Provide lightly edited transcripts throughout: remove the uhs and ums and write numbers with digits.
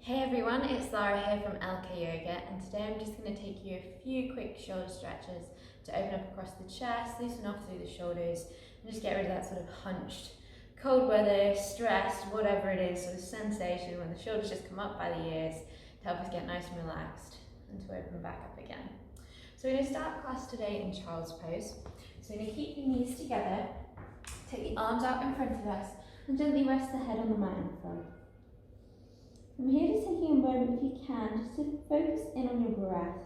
Hey everyone, it's Lara here from LK Yoga, and today I'm just going to take you a few quick shoulder stretches to open up across the chest, loosen off through the shoulders, and just get rid of that sort of hunched, cold weather, stress, whatever it is, sort of sensation when the shoulders just come up by the ears to help us get nice and relaxed and to open back up again. So we're going to start class today in child's pose. So we're going to keep your knees together, take the arms out in front of us, and gently rest the head on the mat in front. From here, just taking a moment, if you can, just to focus in on your breath.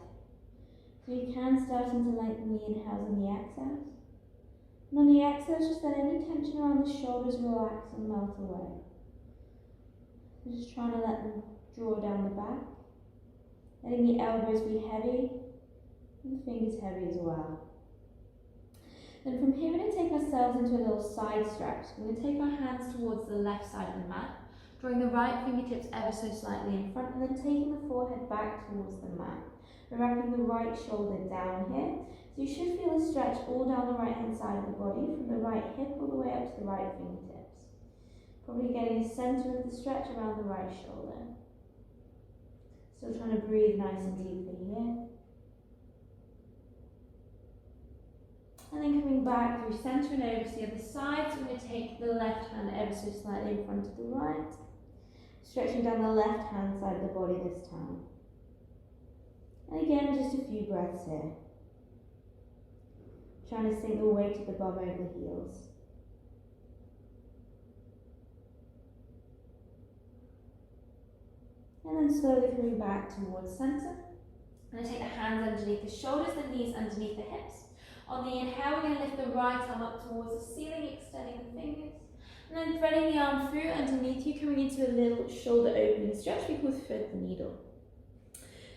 So you can starting to lengthen the inhales and the exhales. And on the exhales, just let any tension around the shoulders relax and melt away. So just trying to let them draw down the back. Letting the elbows be heavy and the fingers heavy as well. Then from here, we're going to take ourselves into a little side stretch. We're going to take our hands towards the left side of the mat, drawing the right fingertips ever so slightly in front, and then taking the forehead back towards the mat. We're wrapping the right shoulder down here. So you should feel a stretch all down the right hand side of the body, from the right hip all the way up to the right fingertips. Probably getting a centre of the stretch around the right shoulder. Still trying to breathe nice and deeply here. And then coming back through centre and over to the other side. So we're going to take the left hand ever so slightly in front of the right. Stretching down the left hand side of the body this time. And again, just a few breaths here. Trying to sink the weight of the bum over the heels. And then slowly coming back towards centre. I'm going to take the hands underneath the shoulders, the knees underneath the hips. On the inhale, we're going to lift the right arm up towards the ceiling, extending the fingers. And then threading the arm through underneath you, coming into a little shoulder opening stretch we call thread the needle.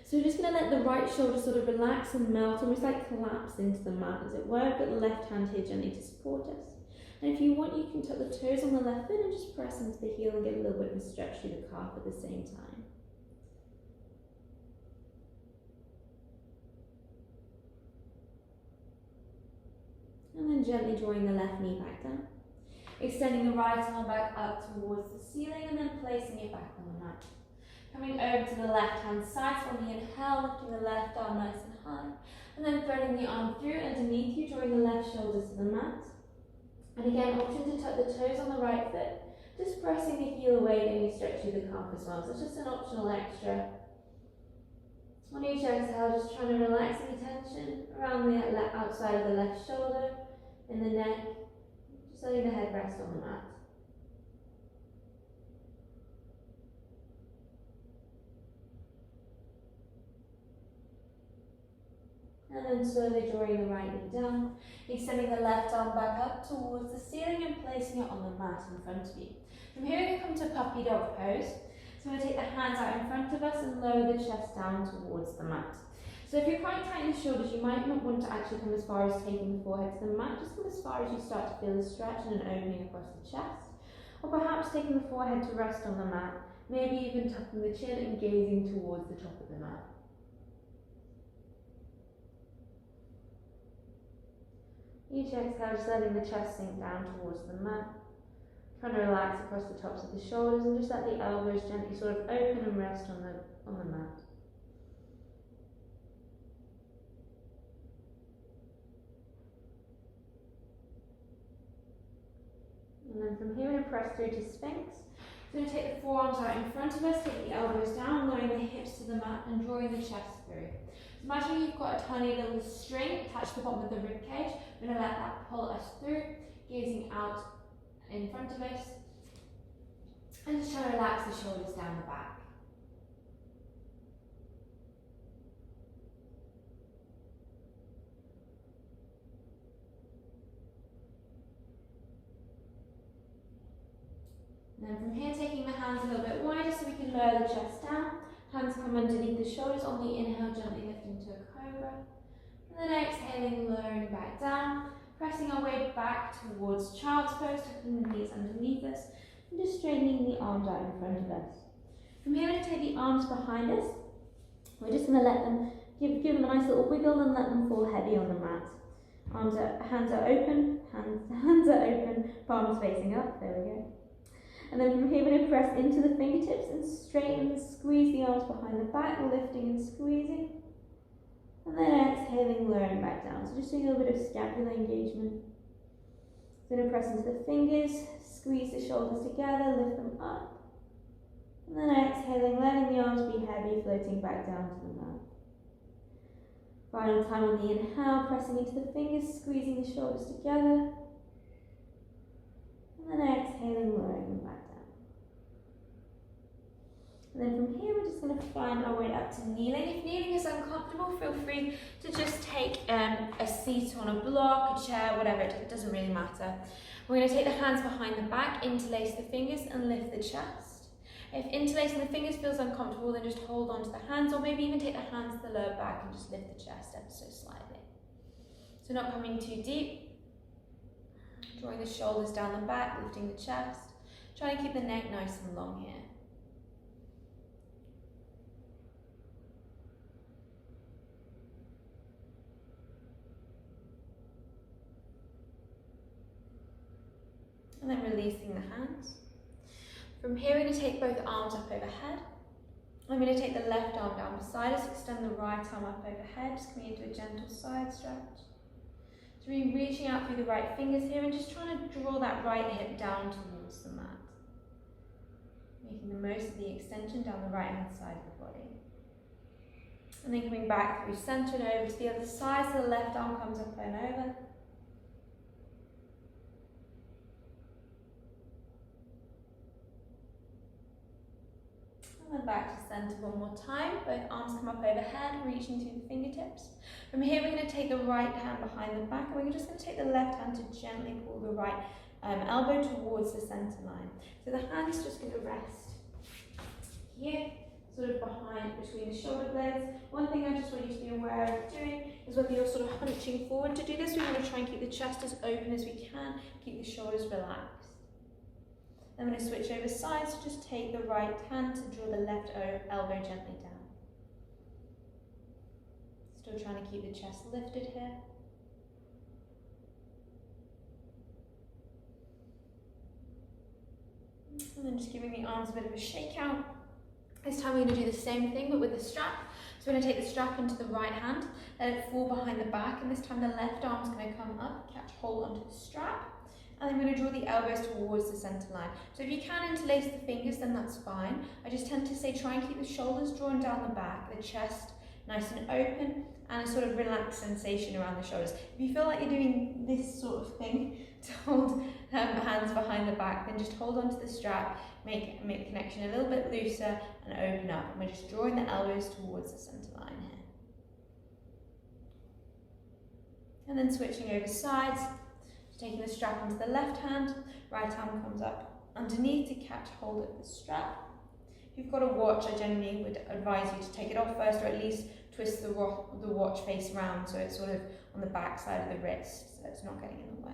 So we're just going to let the right shoulder sort of relax and melt, almost like collapse into the mat as it were. I've got the left hand here gently to support us. And if you want, you can tuck the toes on the left foot and just press into the heel and get a little bit of a stretch through the calf at the same time. And then gently drawing the left knee back down. Extending the right arm back up towards the ceiling and then placing it back on the mat. Coming over to the left hand side, so on the inhale, lifting the left arm nice and high. And then threading the arm through underneath you, drawing the left shoulder to the mat. And again, option to tuck the toes on the right foot. Just pressing the heel away, getting a stretch through the calf as well. So it's just an optional extra. On each exhale, just trying to relax any tension around the outside of the left shoulder, in the neck, just letting the head rest on the mat. And then slowly drawing the right knee down, extending the left arm back up towards the ceiling and placing it on the mat in front of you. From here, we come to puppy dog pose. So we're going to take the hands out in front of us and lower the chest down towards the mat. So if you're quite tight in the shoulders, you might not want to actually come as far as taking the forehead to the mat. Just come as far as you start to feel a stretch and an opening across the chest. Or perhaps taking the forehead to rest on the mat, maybe even tucking the chin and gazing towards the top of the mat. Each exhale, just letting the chest sink down towards the mat. Trying to relax across the tops of the shoulders and just let the elbows gently sort of open and rest on the mat. And then from here, we're going to press through to Sphinx. We're going to take the forearms out in front of us, take the elbows down, lowering the hips to the mat and drawing the chest through. So imagine you've got a tiny little string attached to the bottom of the rib cage. We're going to let that pull us through, gazing out in front of us. And just trying to relax the shoulders down the back. And then from here, taking the hands a little bit wider so we can lower the chest down. Hands come underneath the shoulders. On the inhale, gently lifting to a cobra. And then exhaling, lowering back down. Pressing our way back towards child's pose, tucking the knees underneath us. And just straightening the arms out in front of us. From here, we're going to take the arms behind us. We're just going to let them, give them a nice little wiggle and let them fall heavy on the mat. Hands are open, hands are open, palms facing up, there we go. And then from here we're going to press into the fingertips and straighten and squeeze the arms behind the back, lifting and squeezing. And then exhaling, lowering back down. So just doing a little bit of scapular engagement. So going to press into the fingers, squeeze the shoulders together, lift them up. And then exhaling, letting the arms be heavy, floating back down to the mat. Final time on the inhale, pressing into the fingers, squeezing the shoulders together. And then exhaling, lowering them back down. And then from here, we're just going to find our way up to kneeling. If kneeling is uncomfortable, feel free to just take a seat on a block, a chair, whatever, it doesn't really matter. We're going to take the hands behind the back, interlace the fingers and lift the chest. If interlacing the fingers feels uncomfortable, then just hold on to the hands, or maybe even take the hands to the lower back and just lift the chest ever so slightly. So not coming too deep. Drawing the shoulders down the back, lifting the chest. Trying to keep the neck nice and long here. And then releasing the hands. From here, we're going to take both arms up overhead. I'm going to take the left arm down beside us, extend the right arm up overhead, just coming into a gentle side stretch. So we're reaching out through the right fingers here and just trying to draw that right hip down towards the mat. Making the most of the extension down the right hand side of the body. And then coming back through center and over to the other side, so the left arm comes up and over. And back to center one more time. Both arms come up overhead, reaching to the fingertips. From here, we're going to take the right hand behind the back, and we're just going to take the left hand to gently pull the right elbow towards the center line. So the hand is just going to rest here, sort of behind, between the shoulder blades. One thing I just want you to be aware of doing is whether you're sort of hunching forward. To do this, we want to try and keep the chest as open as we can, keep the shoulders relaxed. I'm going to switch over sides, so just take the right hand to draw the left elbow gently down. Still trying to keep the chest lifted here. And then just giving the arms a bit of a shake out. This time we're going to do the same thing but with the strap. So we're going to take the strap into the right hand, let it fall behind the back, and this time the left arm is going to come up, catch hold onto the strap. And I'm going to draw the elbows towards the center line. So if you can interlace the fingers, then that's fine. I just tend to say try and keep the shoulders drawn down the back, the chest nice and open, and a sort of relaxed sensation around the shoulders. If you feel like you're doing this sort of thing to hold hands behind the back, then just hold onto the strap, make the connection a little bit looser, and open up. And we're just drawing the elbows towards the center line here. And then switching over sides. Taking the strap onto the left hand, right arm comes up underneath to catch hold of the strap. If you've got a watch, I generally would advise you to take it off first, or at least twist the watch face round so it's sort of on the back side of the wrist, so it's not getting in the way.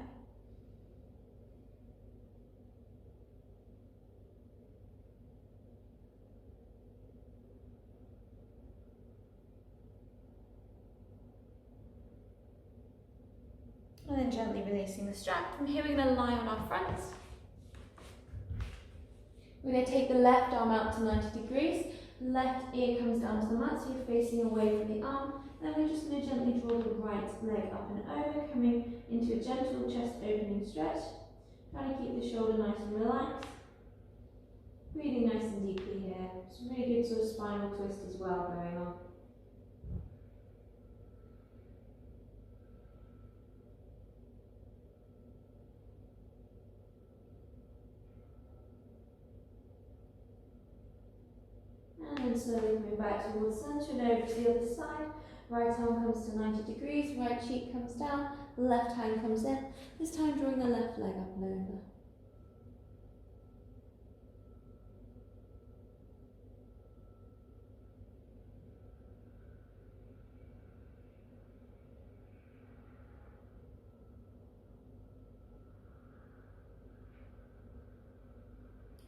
And then gently releasing the strap. From here, we're going to lie on our fronts. We're going to take the left arm out to 90 degrees. Left ear comes down to the mat, so you're facing away from the arm. And then we're just going to gently draw the right leg up and over, coming into a gentle chest opening stretch. Trying to keep the shoulder nice and relaxed. Breathing nice and deeply here. Some really good sort of spinal twist as well going on. And then slowly coming back towards centre and over to the other side. Right arm comes to 90 degrees, right cheek comes down, the left hand comes in. This time drawing the left leg up and over.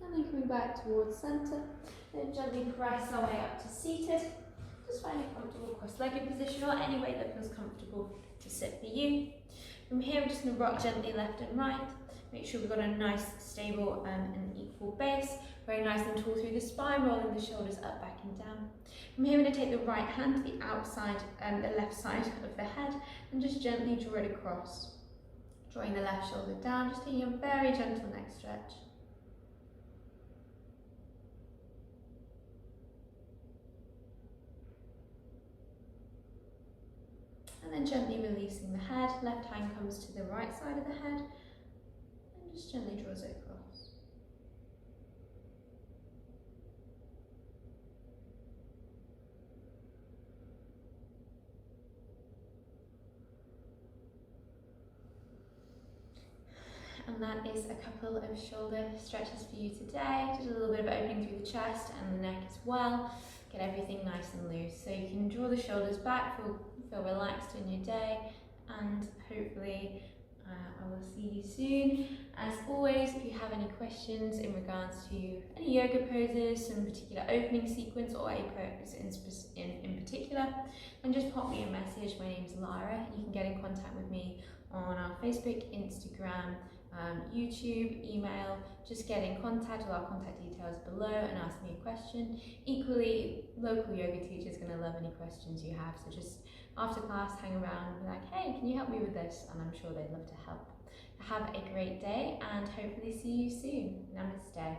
And then coming back towards centre. Then gently press our way up to seated. Just find a comfortable cross-legged position, or any way that feels comfortable to sit for you. From here, we're just going to rock gently left and right. Make sure we've got a nice, stable and equal base. Very nice and tall through the spine, rolling the shoulders up, back and down. From here, we're going to take the right hand to the outside, the left side of the head, and just gently draw it across. Drawing the left shoulder down, just taking a very gentle neck stretch. And then gently releasing the head. Left hand comes to the right side of the head, and just gently draws it across. And that is a couple of shoulder stretches for you today. Just a little bit of opening through the chest and the neck as well. Get everything nice and loose. So you can draw the shoulders back, feel relaxed in your day, and hopefully I will see you soon. As always, if you have any questions in regards to any yoga poses, some particular opening sequence, or a pose in particular, then just pop me a message. My name's Lara. You can get in contact with me on our Facebook, Instagram, YouTube, email. Just get in contact with our contact details below and ask me a question. Equally, local yoga teachers are going to love any questions you have, so just after class hang around and be like, hey, can you help me with this? And I'm sure they'd love to help. Have a great day and hopefully see you soon. Namaste.